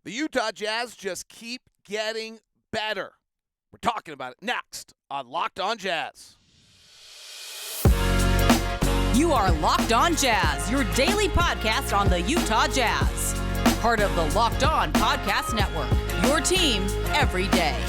The Utah Jazz just keep getting better. We're talking about it next on Locked On Jazz. You are Locked On Jazz, your daily podcast on the Utah Jazz. Part of the Locked On Podcast Network, your team every day.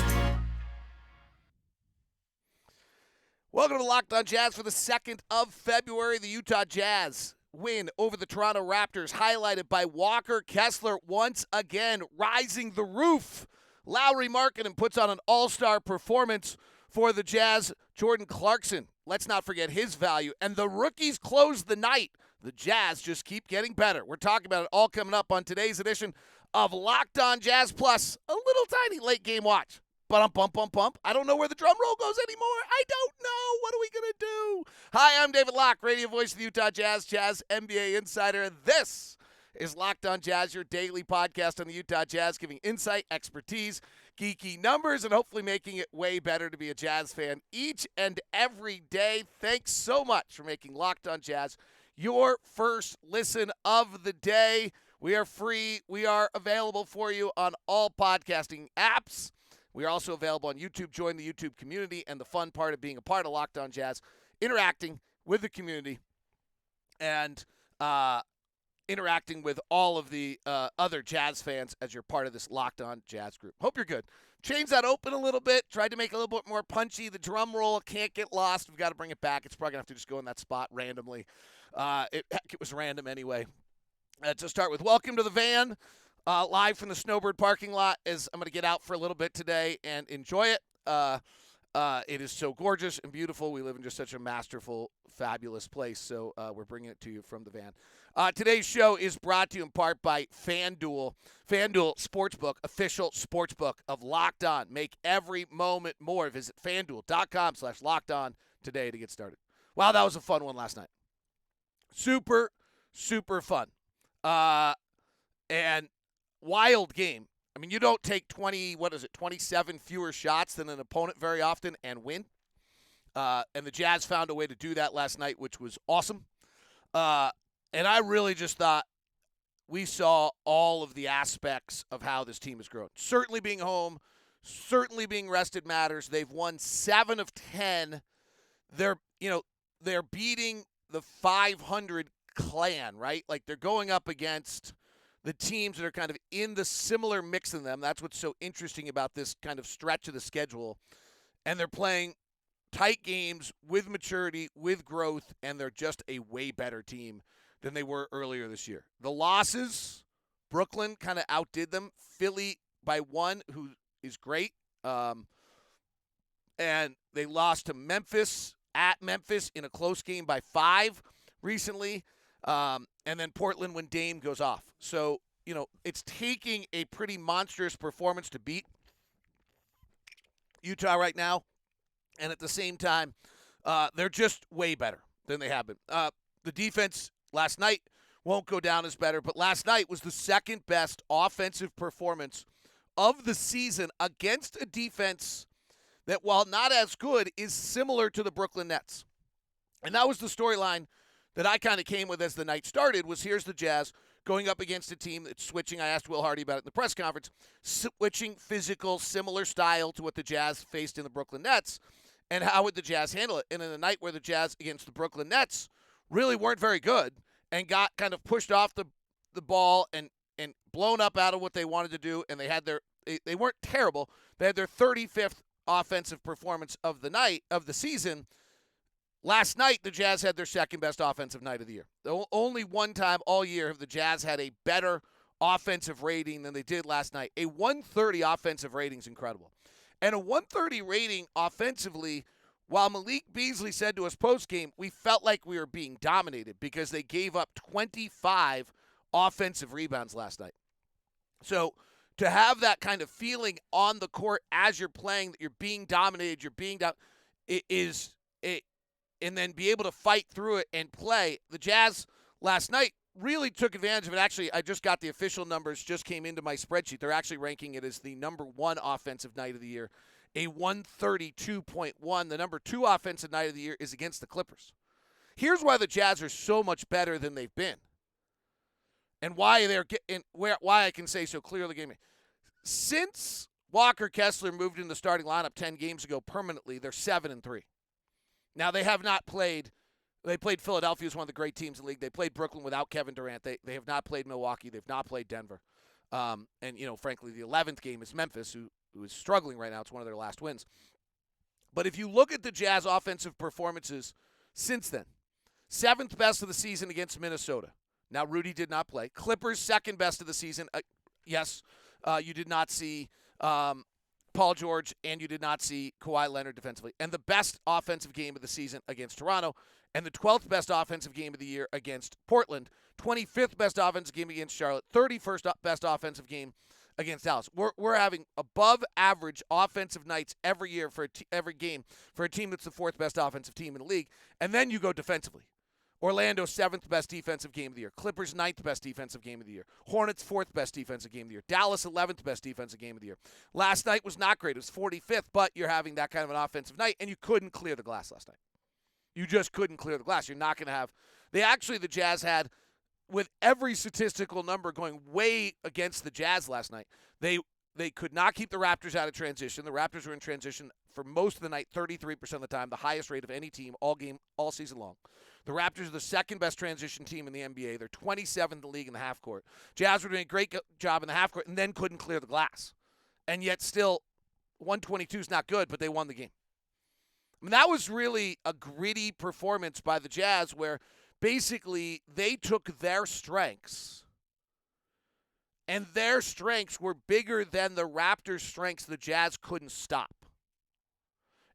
Welcome to Locked On Jazz for the 2nd of February. The Utah Jazz win over the Toronto Raptors, highlighted by Walker Kessler once again rising the roof. Lauri Markkanen puts on an all-star performance for the Jazz. Jordan Clarkson, let's not forget his value. And the rookies close the night. The Jazz just keep getting better. We're talking about it all coming up on today's edition of Locked On Jazz, plus a little tiny late game watch. Bump. I don't know where the drum roll goes anymore. I don't know. What are we going to do? Hi, I'm David Locke, radio voice of the Utah Jazz, Jazz NBA insider. This is Locked On Jazz, your daily podcast on the Utah Jazz, giving insight, expertise, geeky numbers, and hopefully making it way better to be a Jazz fan each and every day. Thanks so much for making Locked On Jazz your first listen of the day. We are free. We are available for you on all podcasting apps. We are also available on YouTube. Join the YouTube community, and the fun part of being a part of Locked On Jazz, interacting with the community and interacting with all of the other Jazz fans as you're part of this Locked On Jazz group. Hope you're good. Change that open a little bit. Tried to make it a little bit more punchy. The drum roll can't get lost. We've got to bring it back. It's probably going to have to just go in that spot randomly. It was random anyway. To start with, welcome to the van. Live from the Snowbird parking lot, as I'm going to get out for a little bit today and enjoy it. It is so gorgeous and beautiful. We live in just such a masterful, fabulous place, so we're bringing it to you from the van. Today's show is brought to you in part by FanDuel. FanDuel Sportsbook, official sportsbook of Locked On. Make every moment more. Visit FanDuel.com/LockedOn today to get started. Wow, that was a fun one last night. Super, super fun. And wild game. I mean, you don't take 27 fewer shots than an opponent very often and win. And the Jazz found a way to do that last night, which was awesome. And I really just thought we saw all of the aspects of how this team has grown. Certainly being home, certainly being rested matters. They've won 7 of 10. They're beating the 500 clan, right? Like, they're going up against the teams that are kind of in the similar mix in them. That's what's so interesting about this kind of stretch of the schedule. And they're playing tight games with maturity, with growth, and they're just a way better team than they were earlier this year. The losses, Brooklyn kind of outdid them. Philly by 1, who is great. And they lost to Memphis, at Memphis, in a close game by 5 recently. And then Portland when Dame goes off. So, it's taking a pretty monstrous performance to beat Utah right now. And at the same time, they're just way better than they have been. The defense last night won't go down as better, but last night was the second best offensive performance of the season against a defense that, while not as good, is similar to the Brooklyn Nets. And that was the storyline that I kind of came with as the night started. Was here's the Jazz going up against a team that's switching. I asked Will Hardy about it in the press conference. Switching physical, similar style to what the Jazz faced in the Brooklyn Nets. And how would the Jazz handle it? And in a night where the Jazz against the Brooklyn Nets really weren't very good and got kind of pushed off the ball and blown up out of what they wanted to do, and they weren't terrible. They had their 35th offensive performance of the night, of the season. Last night, the Jazz had their second-best offensive night of the year. Only one time all year have the Jazz had a better offensive rating than they did last night. A 130 offensive rating is incredible. And a 130 rating offensively, while Malik Beasley said to us post-game, we felt like we were being dominated because they gave up 25 offensive rebounds last night. So to have that kind of feeling on the court as you're playing, that you're being dominated, and then be able to fight through it and play. The Jazz last night really took advantage of it. Actually, I just got the official numbers, just came into my spreadsheet. They're actually ranking it as the number 1 offensive night of the year, a 132.1. The number 2 offensive night of the year is against the Clippers. Here's why the Jazz are so much better than they've been. And why they're getting why I can say so clearly, gamey. Since Walker Kessler moved in the starting lineup 10 games ago permanently, they're 7-3. Now they have not played. They played Philadelphia, who's one of the great teams in the league. They played Brooklyn without Kevin Durant. They have not played Milwaukee. They've not played Denver. And frankly, the 11th game is Memphis, who is struggling right now. It's one of their last wins. But if you look at the Jazz offensive performances since then, 7th best of the season against Minnesota. Now, Rudy did not play. Clippers, 2nd best of the season. Yes, you did not see Paul George, and you did not see Kawhi Leonard defensively. And the best offensive game of the season against Toronto, and the 12th best offensive game of the year against Portland, 25th best offensive game against Charlotte, 31st best offensive game against Dallas. We're having above average offensive nights every year for every game for a team that's the 4th best offensive team in the league. And then you go defensively. Orlando, 7th best defensive game of the year. Clippers, 9th best defensive game of the year. Hornets, 4th best defensive game of the year. Dallas, 11th best defensive game of the year. Last night was not great. It was 45th, but you're having that kind of an offensive night, and you couldn't clear the glass last night. You just couldn't clear the glass. You're not going to have – the Jazz had, with every statistical number going way against the Jazz last night, they could not keep the Raptors out of transition. The Raptors were in transition for most of the night, 33% of the time, the highest rate of any team all season long. The Raptors are the 2nd best transition team in the NBA. They're 27th in the league in the half court. Jazz were doing a great job in the half court and then couldn't clear the glass. And yet still, 122 is not good, but they won the game. I mean, that was really a gritty performance by the Jazz where basically they took their strengths, and their strengths were bigger than the Raptors' strengths the Jazz couldn't stop.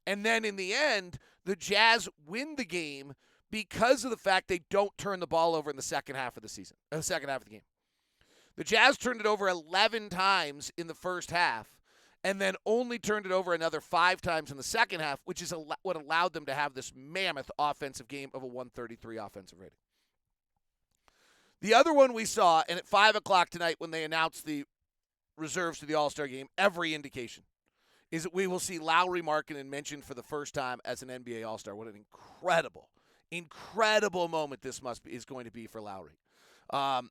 And then in the end, the Jazz win the game because of the fact they don't turn the ball over in the second half of the season, the second half of the game. The Jazz turned it over 11 times in the first half and then only turned it over another 5 times in the second half, which is what allowed them to have this mammoth offensive game of a 133 offensive rating. The other one we saw, and at 5 o'clock tonight when they announced the reserves to the All-Star game, every indication is that we will see Lauri Markkanen mentioned for the first time as an NBA All-Star. What an incredible moment this is going to be for Lauri. And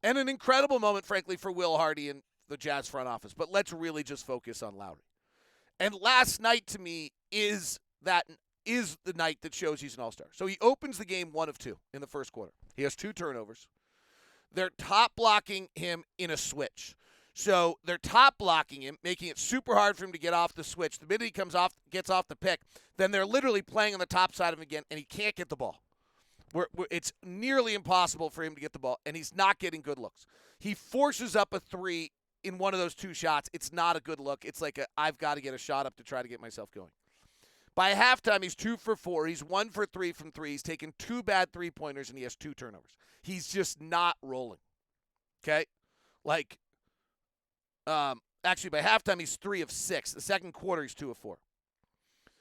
an incredible moment, frankly, for Will Hardy and the Jazz front office. But let's really just focus on Lauri. And last night, to me, is the night that shows he's an All-Star. So he opens the game 1 of 2 in the first quarter. He has 2 turnovers. They're top blocking him in a switch. So they're top blocking him, making it super hard for him to get off the switch. The minute he gets off the pick, then they're literally playing on the top side of him again, and he can't get the ball. It's nearly impossible for him to get the ball, and he's not getting good looks. He forces up a 3 in one of those 2 shots. It's not a good look. It's like I've got to get a shot up to try to get myself going. By halftime, he's 2 for 4. He's 1 for 3 from 3. He's taken 2 bad 3-pointers, and he has 2 turnovers. He's just not rolling. Okay? Actually, by halftime, he's 3 of 6. The second quarter, he's 2 of 4.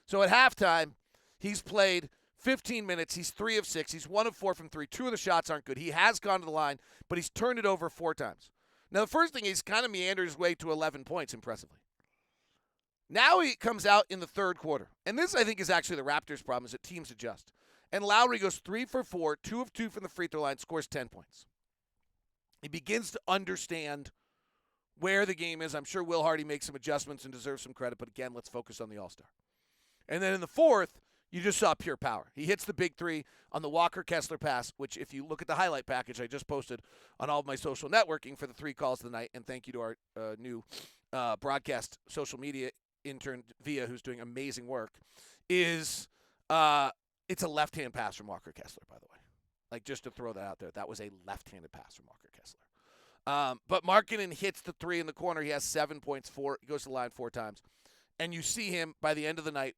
So at halftime, he's played 15 minutes. He's 3 of 6. He's 1 of 4 from 3. 2 of the shots aren't good. He has gone to the line, but he's turned it over 4 times. Now, the first thing, he's kind of meandered his way to 11 points impressively. Now he comes out in the third quarter. And this, I think, is actually the Raptors' problem, is that teams adjust. And Lauri goes 3 for 4, 2 of 2 from the free throw line, scores 10 points. He begins to understand where the game is. I'm sure Will Hardy makes some adjustments and deserves some credit, but again, let's focus on the All-Star. And then in the fourth, you just saw pure power. He hits the big 3 on the Walker Kessler pass, which if you look at the highlight package I just posted on all of my social networking for the 3 calls of the night, and thank you to our new broadcast social media intern, Via, who's doing amazing work, is it's a left-hand pass from Walker Kessler, by the way. Just to throw that out there, that was a left-handed pass from Walker Kessler. But Markkanen hits the 3 in the corner. He has 7 points, he goes to the line 4 times. And you see him, by the end of the night,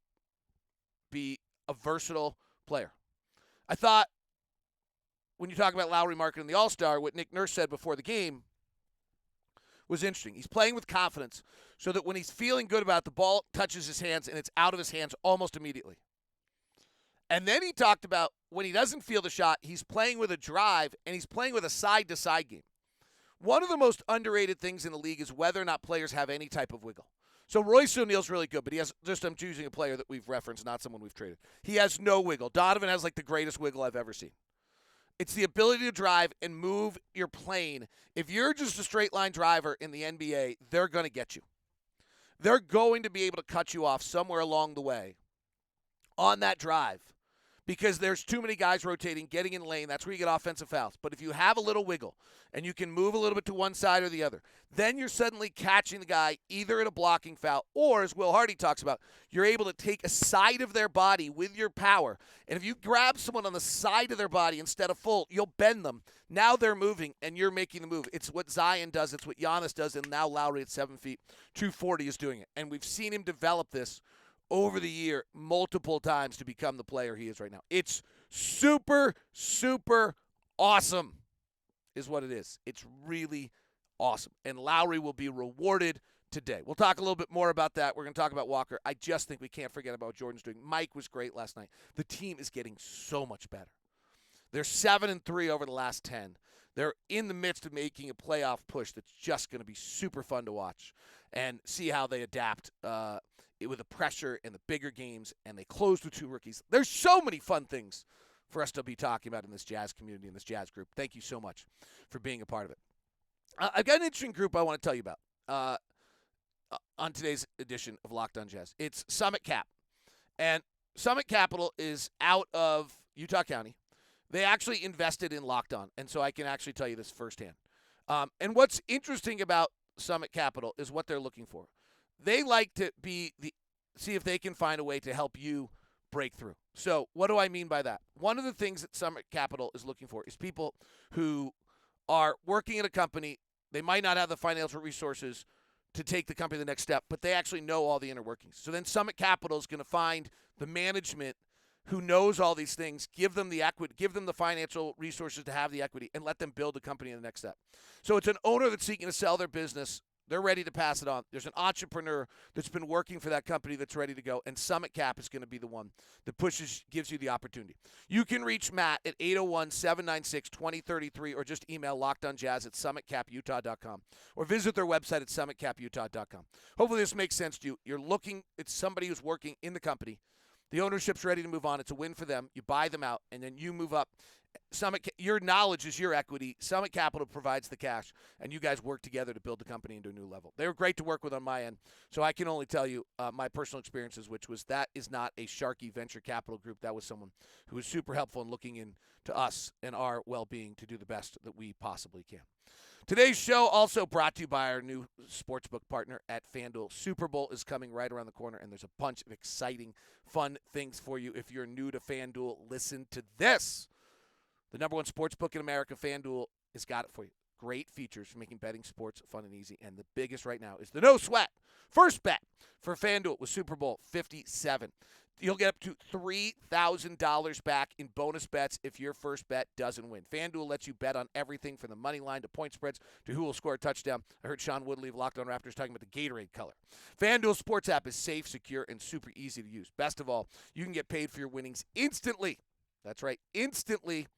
be a versatile player. I thought, when you talk about Lauri Markkanen, the All-Star, what Nick Nurse said before the game was interesting. He's playing with confidence so that when he's feeling good about it, the ball touches his hands and it's out of his hands almost immediately. And then he talked about when he doesn't feel the shot, he's playing with a drive and he's playing with a side-to-side game. One of the most underrated things in the league is whether or not players have any type of wiggle. So Royce O'Neal's really good, but he has I'm choosing a player that we've referenced, not someone we've traded. He has no wiggle. Donovan has the greatest wiggle I've ever seen. It's the ability to drive and move your plane. If you're just a straight line driver in the NBA, they're going to get you. They're going to be able to cut you off somewhere along the way on that drive because there's too many guys rotating, getting in lane. That's where you get offensive fouls. But if you have a little wiggle and you can move a little bit to one side or the other, then you're suddenly catching the guy either in a blocking foul or, as Will Hardy talks about, you're able to take a side of their body with your power. And if you grab someone on the side of their body instead of full, you'll bend them. Now they're moving, and you're making the move. It's what Zion does. It's what Giannis does, and now Lauri at 7 feet, 240 is doing it. And we've seen him develop this over the year multiple times to become the player he is right now. It's super, super awesome is what it is. It's really awesome. And Lauri will be rewarded today. We'll talk a little bit more about that. We're going to talk about Walker. I just think we can't forget about what Jordan's doing. Mike was great last night. The team is getting so much better. They're 7-3 over the last 10. They're in the midst of making a playoff push that's just going to be super fun to watch and see how they adapt with the pressure and the bigger games, and they closed with 2 rookies. There's so many fun things for us to be talking about in this Jazz community, in this Jazz group. Thank you so much for being a part of it. I've got an interesting group I want to tell you about on today's edition of Locked On Jazz. It's Summit Cap. And Summit Capital is out of Utah County. They actually invested in Locked On, and so I can actually tell you this firsthand. And what's interesting about Summit Capital is what they're looking for. They like to see if they can find a way to help you break through. So what do I mean by that? One of the things that Summit Capital is looking for is people who are working at a company. They might not have the financial resources to take the company to the next step, but they actually know all the inner workings. So then Summit Capital is going to find the management who knows all these things, give them the equity, give them the financial resources to have the equity, and let them build the company in the next step. So it's an owner that's seeking to sell their business. They're ready to pass it on. There's an entrepreneur that's been working for that company that's ready to go, and Summit Cap is going to be the one that gives you the opportunity. You can reach Matt at 801-796-2033 or just email lockedonjazz@summitcaputah.com or visit their website at summitcaputah.com. Hopefully this makes sense to you. You're looking at somebody who's working in the company. The ownership's ready to move on. It's a win for them. You buy them out, and then you move up. Your knowledge is your equity. Summit Capital provides the cash, and you guys work together to build the company into a new level. They were great to work with on my end, so I can only tell you my personal experiences, which was that is not a Sharky venture capital group. That was someone who was super helpful in looking into us and our well-being to do the best that we possibly can. Today's show also brought to you by our new sportsbook partner at FanDuel. Super Bowl is coming right around the corner, and there's a bunch of exciting, fun things for you. If you're new to FanDuel, listen to this. The number one sportsbook in America, FanDuel, has got it for you. Great features for making betting sports fun and easy. And the biggest right now is the no sweat first bet for FanDuel with Super Bowl 57. You'll get up to $3,000 back in bonus bets if your first bet doesn't win. FanDuel lets you bet on everything from the money line to point spreads to who will score a touchdown. I heard Sean Woodley of Locked On Raptors talking about the Gatorade color. FanDuel Sports app is safe, secure, and super easy to use. Best of all, you can get paid for your winnings instantly. That's right, instantly.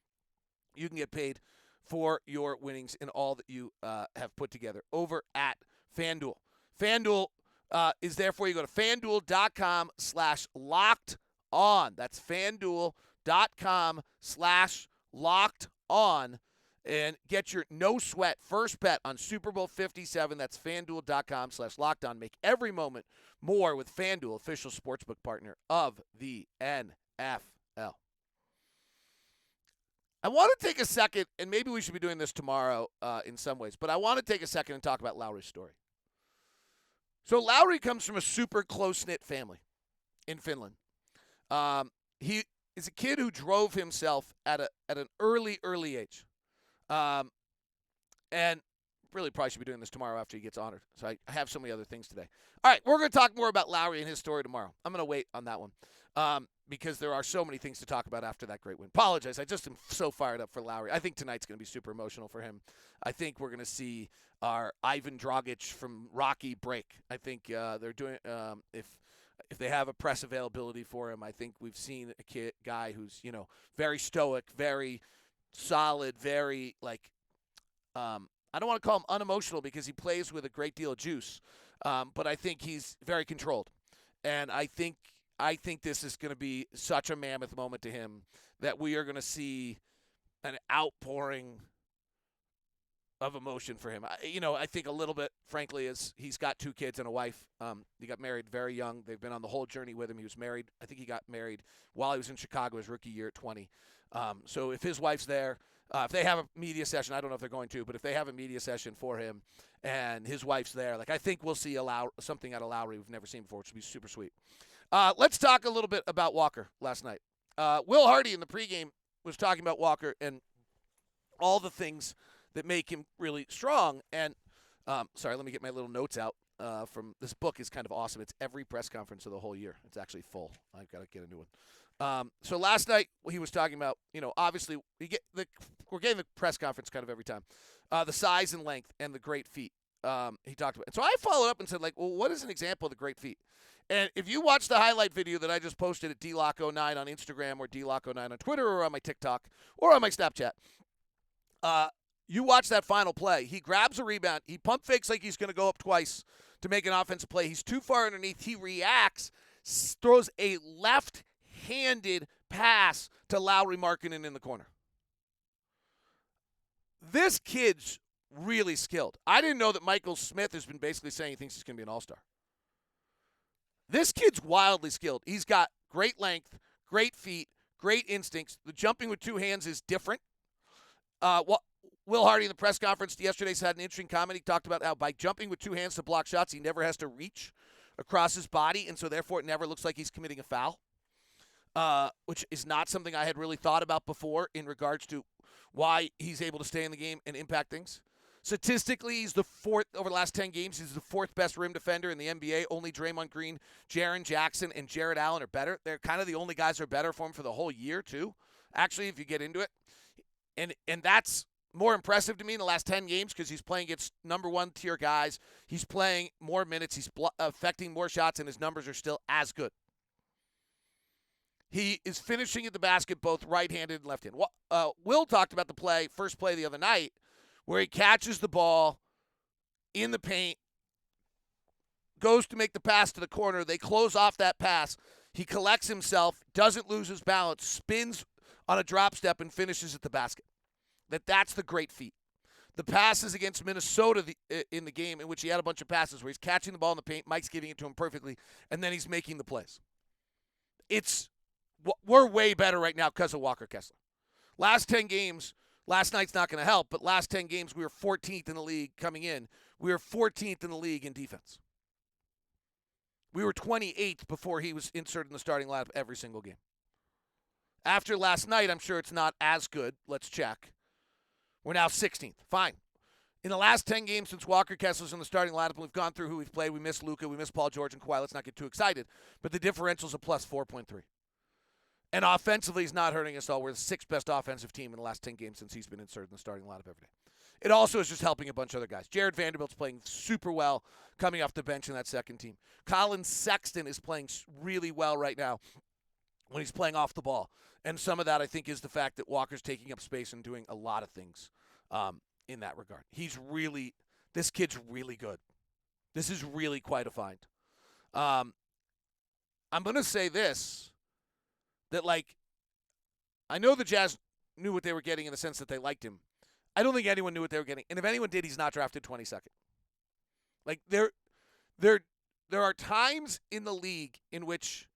You can get paid for your winnings and all that you have put together over at FanDuel. FanDuel is there for you. Go to FanDuel.com/locked-on. That's FanDuel.com/locked-on and get your no-sweat first bet on Super Bowl 57. That's FanDuel.com/locked-on. Make every moment more with FanDuel, official sportsbook partner of the NFL. I want to take a second, and maybe we should be doing this tomorrow in some ways, but I want to take a second and talk about Lauri's story. So Lauri comes from a super close-knit family in Finland. He is a kid who drove himself at an early age. And really probably should be doing this tomorrow after he gets honored. So I have so many other things today. All right, we're going to talk more about Lauri and his story tomorrow. I'm going to wait on that one because there are so many things to talk about after that great win. Apologize. I just am so fired up for Lauri. I think tonight's going to be super emotional for him. I think we're going to see our Ivan Dragic from Rocky break. I think they're doing if they have a press availability for him. I think we've seen a guy who's, very stoic, very solid, very I don't want to call him unemotional because he plays with a great deal of juice, but I think he's very controlled. And I think this is going to be such a mammoth moment to him that we are going to see an outpouring of emotion for him. I think a little bit, frankly, is he's got 2 kids and a wife. He got married very young. They've been on the whole journey with him. He was married. I think he got married while he was in Chicago his rookie year at 20. So if his wife's there, if they have a media session, I don't know if they're going to, but if they have a media session for him and his wife's there, I think we'll see something out of Lauri we've never seen before, which would be super sweet. Let's talk a little bit about Walker last night. Will Hardy in the pregame was talking about Walker and all the things that make him really strong. And, sorry, let me get my little notes out from this book is kind of awesome. It's every press conference of the whole year. It's actually full. I've got to get a new one. So last night he was talking about, obviously we're getting the press conference kind of every time. The size and length and the great feet he talked about. And so I followed up and said, well, what is an example of the great feet? And if you watch the highlight video that I just posted at DLock09 on Instagram or DLock09 on Twitter or on my TikTok or on my Snapchat, you watch that final play. He grabs a rebound. He pump fakes like he's going to go up twice to make an offensive play. He's too far underneath. He reacts, throws a left-handed pass to Lauri Markkanen in the corner. This kid's really skilled. I didn't know that Michael Smith has been basically saying he thinks he's going to be an all-star. This kid's wildly skilled. He's got great length, great feet, great instincts. The jumping with 2 hands is different. Will Hardy in the press conference yesterday had an interesting comment. He talked about how by jumping with 2 hands to block shots, he never has to reach across his body, and so therefore it never looks like he's committing a foul, which is not something I had really thought about before in regards to why he's able to stay in the game and impact things. Statistically, he's the 4th over the last 10 games. He's the 4th best rim defender in the NBA. Only Draymond Green, Jaren Jackson, and Jared Allen are better. They're kind of the only guys who are better for him for the whole year, too, actually, if you get into it. And that's more impressive to me in the last 10 games because he's playing against number 1 tier guys. He's playing more minutes. He's affecting more shots, and his numbers are still as good. He is finishing at the basket both right-handed and left-handed. Will talked about the first play the other night, where he catches the ball in the paint, goes to make the pass to the corner. They close off that pass. He collects himself, doesn't lose his balance, spins on a drop step, and finishes at the basket. That's the great feat. The passes against Minnesota in the game in which he had a bunch of passes where he's catching the ball in the paint, Mike's giving it to him perfectly, and then he's making the plays. We're way better right now because of Walker Kessler. Last 10 games, last night's not going to help, but last 10 games we were 14th in the league coming in. We were 14th in the league in defense. We were 28th before he was inserted in the starting lineup every single game. After last night, I'm sure it's not as good. Let's check. We're now 16th. Fine. In the last 10 games since Walker Kessler's in the starting lineup, we've gone through who we've played. We missed Luka. We missed Paul George and Kawhi. Let's not get too excited. But the differential's a plus 4.3. And offensively, he's not hurting us all. We're the 6th best offensive team in the last 10 games since he's been inserted in the starting lineup every day. It also is just helping a bunch of other guys. Jared Vanderbilt's playing super well coming off the bench in that second team. Colin Sexton is playing really well right now when he's playing off the ball. And some of that, I think, is the fact that Walker's taking up space and doing a lot of things in that regard. This kid's really good. This is really quite a find. I'm going to say this, that, I know the Jazz knew what they were getting in the sense that they liked him. I don't think anyone knew what they were getting. And if anyone did, he's not drafted 22nd. There are times in the league in which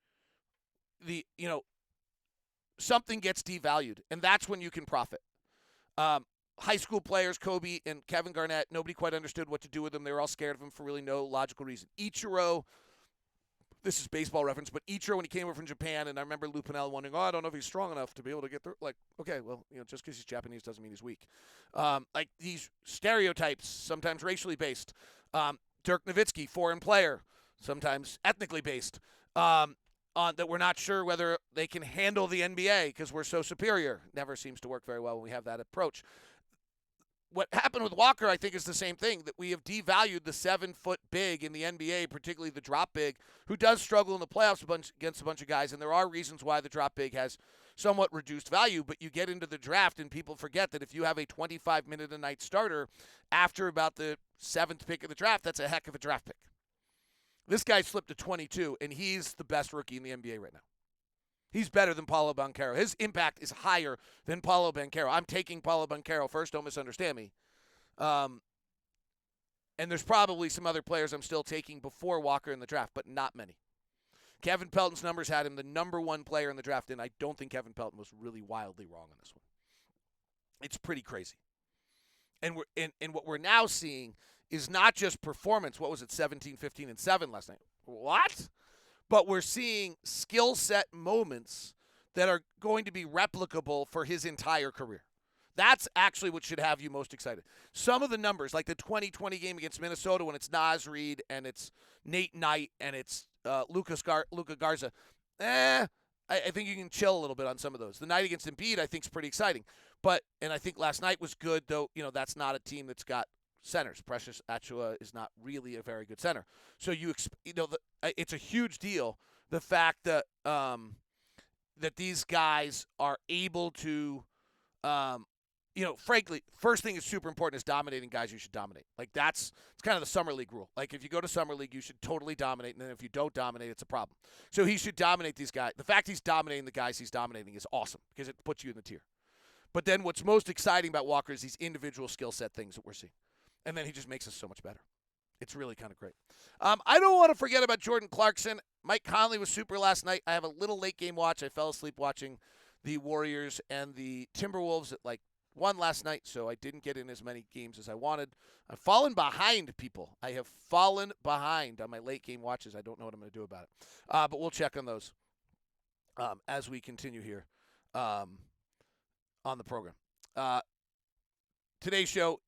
something gets devalued, and that's when you can profit. High school players, Kobe and Kevin Garnett, nobody quite understood what to do with them. They were all scared of him for really no logical reason. Ichiro, this is baseball reference, but Ichiro, when he came over from Japan, and I remember Lou Piniella wondering, I don't know if he's strong enough to be able to get through. Okay, well, just because he's Japanese doesn't mean he's weak. These stereotypes, sometimes racially based. Dirk Nowitzki, foreign player, sometimes ethnically based. That we're not sure whether they can handle the NBA because we're so superior. Never seems to work very well when we have that approach. What happened with Walker, I think, is the same thing, that we have devalued the 7-foot big in the NBA, particularly the drop big, who does struggle in the playoffs against a bunch of guys, and there are reasons why the drop big has somewhat reduced value, but you get into the draft and people forget that if you have a 25-minute-a-night starter after about the 7th pick of the draft, that's a heck of a draft pick. This guy slipped to 22, and he's the best rookie in the NBA right now. He's better than Paolo Banchero. His impact is higher than Paolo Banchero. I'm taking Paolo Banchero first. Don't misunderstand me. And there's probably some other players I'm still taking before Walker in the draft, but not many. Kevin Pelton's numbers had him the number one player in the draft, and I don't think Kevin Pelton was really wildly wrong on this one. It's pretty crazy. And what we're now seeing is not just performance. What was it, 17, 15, and 7 last night? What? But we're seeing skill set moments that are going to be replicable for his entire career. That's actually what should have you most excited. Some of the numbers, like the 2020 game against Minnesota when it's Naz Reid and it's Nate Knight and it's Luka Garza, I think you can chill a little bit on some of those. The night against Embiid, I think, is pretty exciting. And I think last night was good, though, that's not a team that's got centers. Precious Achiuwa is not really a very good center. So it's a huge deal, the fact that that these guys are able to frankly, first thing is super important is dominating guys you should dominate. Like it's kind of the summer league rule. Like if you go to summer league, you should totally dominate, and then if you don't dominate, it's a problem. So he should dominate these guys. The fact he's dominating the guys he's dominating is awesome because it puts you in the tier. But then what's most exciting about Walker is these individual skill set things that we're seeing. And then he just makes us so much better. It's really kind of great. I don't want to forget about Jordan Clarkson. Mike Conley was super last night. I have a little late game watch. I fell asleep watching the Warriors and the Timberwolves at 1 last night, so I didn't get in as many games as I wanted. I've fallen behind, people. I have fallen behind on my late game watches. I don't know what I'm going to do about it. But we'll check on those as we continue here on the program. Today's show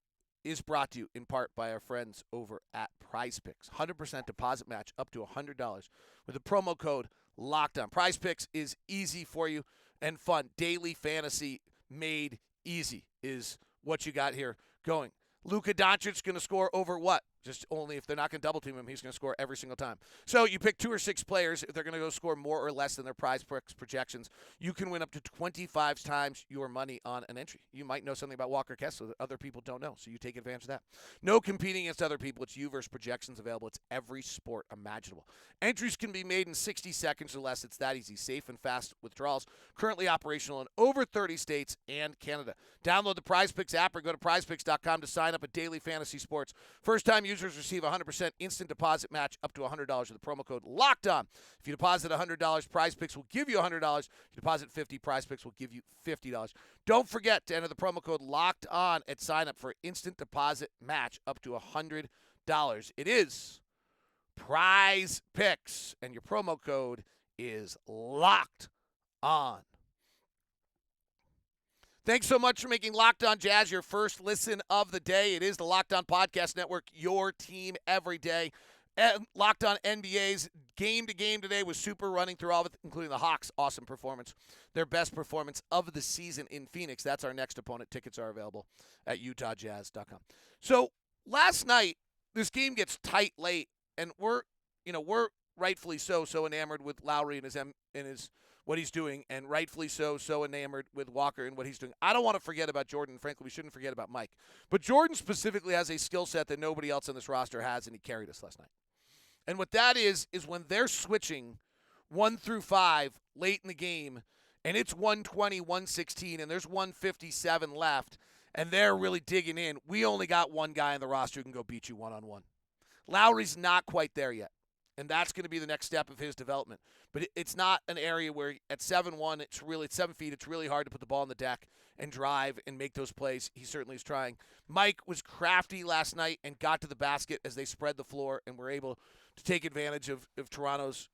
is brought to you in part by our friends over at PrizePicks. 100% deposit match up to $100 with the promo code LOCKEDON. PrizePicks is easy for you and fun. Daily fantasy made easy is what you got here going. Luka Doncic's going to score over what? Just only if they're not going to double team him, he's going to score every single time. So you pick 2 or 6 players. If they're going to go score more or less than their PrizePicks projections, you can win up to 25 times your money on an entry. You might know something about Walker Kessler that other people don't know, so you take advantage of that. No competing against other people. It's you versus projections available. It's every sport imaginable. Entries can be made in 60 seconds or less. It's that easy. Safe and fast withdrawals. Currently operational in over 30 states and Canada. Download the PrizePicks app or go to prizepicks.com to sign up at Daily Fantasy Sports. First-time users receive a 100% instant deposit match up to $100 with the promo code LOCKEDON. If you deposit $100, PrizePicks will give you $100. If you deposit $50, PrizePicks will give you $50. Don't forget to enter the promo code LOCKEDON at sign up for an instant deposit match up to $100. It is PrizePicks, and your promo code is LOCKED ON. Thanks so much for making Locked On Jazz your first listen of the day. It is the Locked On Podcast Network, your team every day. And Locked On NBA's game to game today was super, running through all of it, including the Hawks' awesome performance. Their best performance of the season in Phoenix. That's our next opponent. Tickets are available at utahjazz.com. So last night, this game gets tight late, and we're rightfully so enamored with Lauri and his what he's doing, and rightfully so enamored with Walker and what he's doing. I don't want to forget about Jordan. Frankly, we shouldn't forget about Mike. But Jordan specifically has a skill set that nobody else on this roster has, and he carried us last night. And what that is when they're switching 1 through 5 late in the game, and it's 120, 116, and there's 157 left, and they're really digging in, we only got one guy on the roster who can go beat you one-on-one. Lauri's not quite there yet. And that's going to be the next step of his development. But it's not an area where at 7'1", it's 7 feet, it's really hard to put the ball on the deck and drive and make those plays. He certainly is trying. Mike was crafty last night and got to the basket as they spread the floor and were able to take advantage of Toronto's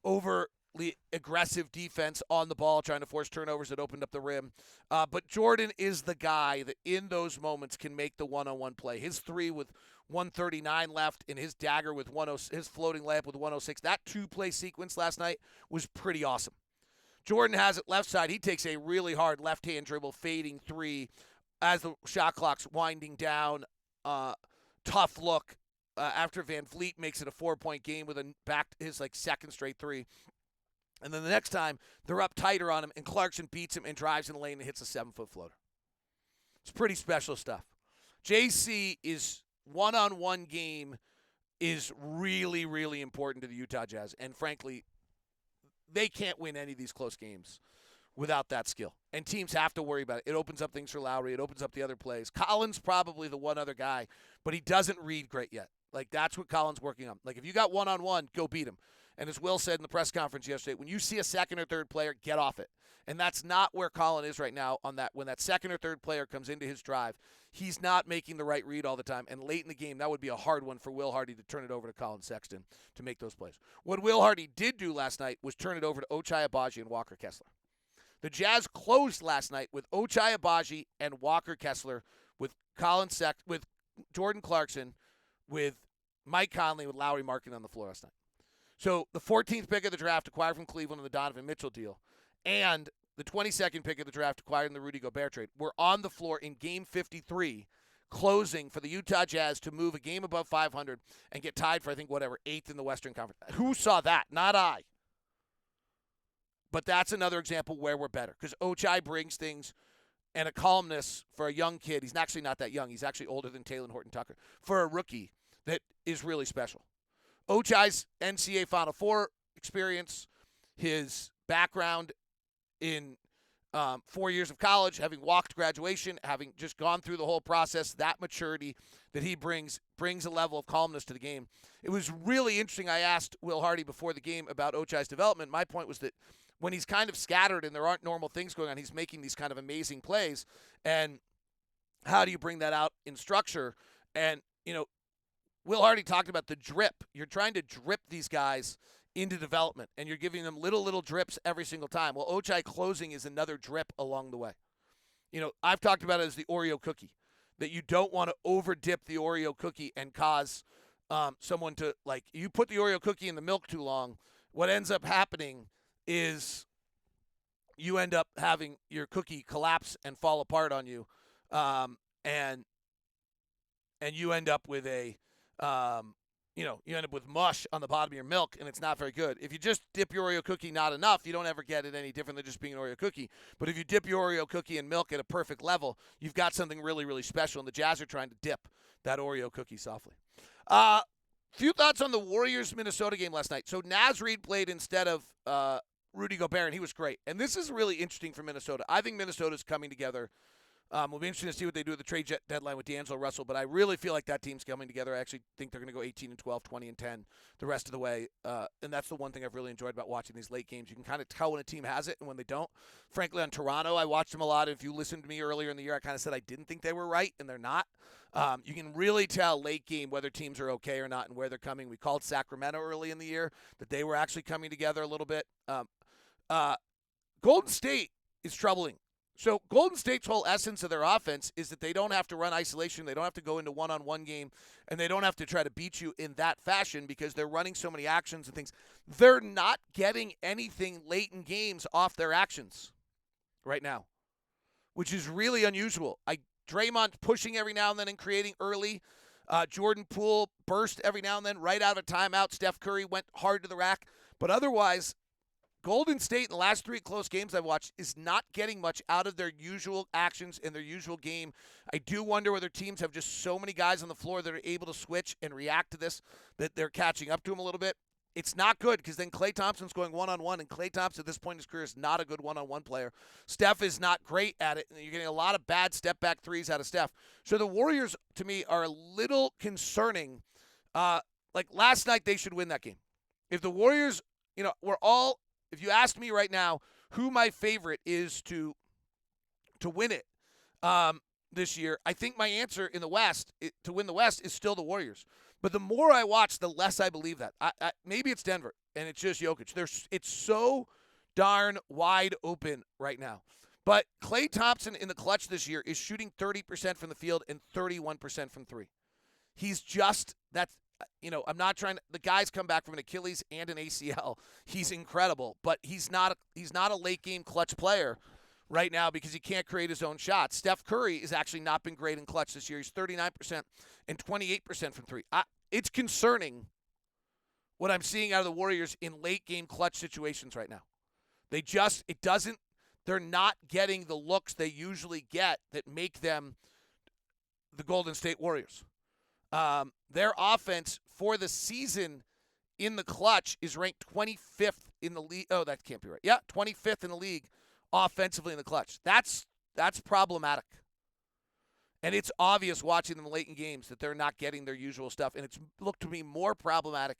overly aggressive defense on the ball, trying to force turnovers that opened up the rim. But Jordan is the guy that in those moments can make the one-on-one play. His 3 with 139 left and his dagger with his floating layup with 106. That 2-play sequence last night was pretty awesome. Jordan has it left side. He takes a really hard left-hand dribble, fading 3 as the shot clock's winding down. Tough look after Van Vliet makes it a 4-point game with his second straight 3. And then the next time, they're up tighter on him, and Clarkson beats him and drives in the lane and hits a 7-foot floater. It's pretty special stuff. JC is one-on-one game is really, really important to the Utah Jazz. And frankly, they can't win any of these close games without that skill. And teams have to worry about it. It opens up things for Lauri. It opens up the other plays. Collins probably the one other guy, but he doesn't read great yet. Like, that's what Collins working on. Like, if you got one-on-one, go beat him. And as Will said in the press conference yesterday, when you see a second or third player, get off it. And that's not where Colin is right now on that. When that second or third player comes into his drive, he's not making the right read all the time. And late in the game, that would be a hard one for Will Hardy to turn it over to Colin Sexton to make those plays. What Will Hardy did do last night was turn it over to Ochai Agbaji and Walker Kessler. The Jazz closed last night with Ochai Agbaji and Walker Kessler, with with Jordan Clarkson, with Mike Conley, with Lauri Markkanen on the floor last night. So the 14th pick of the draft acquired from Cleveland in the Donovan Mitchell deal, and the 22nd pick of the draft acquired in the Rudy Gobert trade were on the floor in Game 53, closing for the Utah Jazz to move a game above 500 and get tied for, I think, 8th in the Western Conference. Who saw that? Not I. But that's another example where we're better, because Ochai brings things and a calmness for a young kid. He's actually not that young. He's actually older than Taylor Horton-Tucker. For a rookie, that is really special. Ochai's NCAA Final Four experience, his background in 4 years of college, having walked graduation, having just gone through the whole process, that maturity that he brings a level of calmness to the game. It was really interesting. I asked Will Hardy before the game about Ochai's development. My point was that when he's kind of scattered and there aren't normal things going on, he's making these kind of amazing plays. And how do you bring that out in structure? And, Will Hardy talked about the drip. You're trying to drip these guys into development, and you're giving them little drips every single time. Well, Ochai closing is another drip along the way. I've talked about it as the Oreo cookie, that you don't want to over-dip the Oreo cookie and cause someone to, you put the Oreo cookie in the milk too long, what ends up happening is you end up having your cookie collapse and fall apart on you, and you end up with you end up with mush on the bottom of your milk, and it's not very good. If you just dip your Oreo cookie not enough, you don't ever get it any different than just being an Oreo cookie. But if you dip your Oreo cookie in milk at a perfect level, you've got something really, really special, and the Jazz are trying to dip that Oreo cookie softly. Few thoughts on the Warriors-Minnesota game last night. So Naz Reid played instead of Rudy Gobert, and he was great. And this is really interesting for Minnesota. I think Minnesota's coming together. It'll be interesting to see what they do at the trade deadline with D'Angelo Russell, but I really feel like that team's coming together. I actually think they're going to go 18-12, 20-10 the rest of the way, and that's the one thing I've really enjoyed about watching these late games. You can kind of tell when a team has it and when they don't. Frankly, on Toronto, I watched them a lot. If you listened to me earlier in the year, I kind of said I didn't think they were right, and they're not. You can really tell late game whether teams are okay or not and where they're coming. We called Sacramento early in the year that they were actually coming together a little bit. Golden State is troubling. So Golden State's whole essence of their offense is that they don't have to run isolation, they don't have to go into one-on-one game, and they don't have to try to beat you in that fashion because they're running so many actions and things. They're not getting anything late in games off their actions right now, which is really unusual. Draymond pushing every now and then and creating early. Jordan Poole burst every now and then right out of a timeout. Steph Curry went hard to the rack. But otherwise, Golden State in the last 3 close games I've watched is not getting much out of their usual actions in their usual game. I do wonder whether teams have just so many guys on the floor that are able to switch and react to this that they're catching up to them a little bit. It's not good because then Klay Thompson's going one-on-one, and Klay Thompson at this point in his career is not a good one-on-one player. Steph is not great at it, and you're getting a lot of bad step-back threes out of Steph. So the Warriors, to me, are a little concerning. Last night, they should win that game. If the Warriors, if you asked me right now who my favorite is to win it this year, I think my answer in the West, to win the West, is still the Warriors. But the more I watch, the less I believe that. Maybe it's Denver, and it's just Jokic. It's so darn wide open right now. But Klay Thompson in the clutch this year is shooting 30% from the field and 31% from three. He's just – I'm not trying to – the guy's come back from an Achilles and an ACL. He's incredible, but he's not a late-game clutch player right now because he can't create his own shots. Steph Curry has actually not been great in clutch this year. He's 39% and 28% from three. It's concerning what I'm seeing out of the Warriors in late-game clutch situations right now. They're not getting the looks they usually get that make them the Golden State Warriors. Their offense for the season in the clutch is ranked 25th in the league. Oh, that can't be right. Yeah, 25th in the league offensively in the clutch. That's problematic. And it's obvious watching them late in games that they're not getting their usual stuff. And it's looked to me more problematic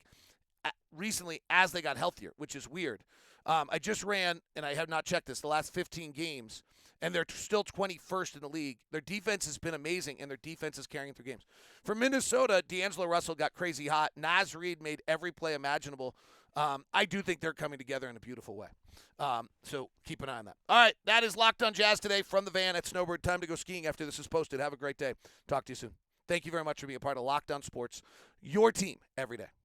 recently as they got healthier, which is weird. I just ran, and I have not checked this, the last 15 games, and they're still 21st in the league. Their defense has been amazing, and their defense is carrying through games. For Minnesota, D'Angelo Russell got crazy hot. Naz Reid made every play imaginable. I do think they're coming together in a beautiful way. So keep an eye on that. All right, that is Locked on Jazz today from the van at Snowbird. Time to go skiing after this is posted. Have a great day. Talk to you soon. Thank you very much for being a part of Locked on Sports, your team every day.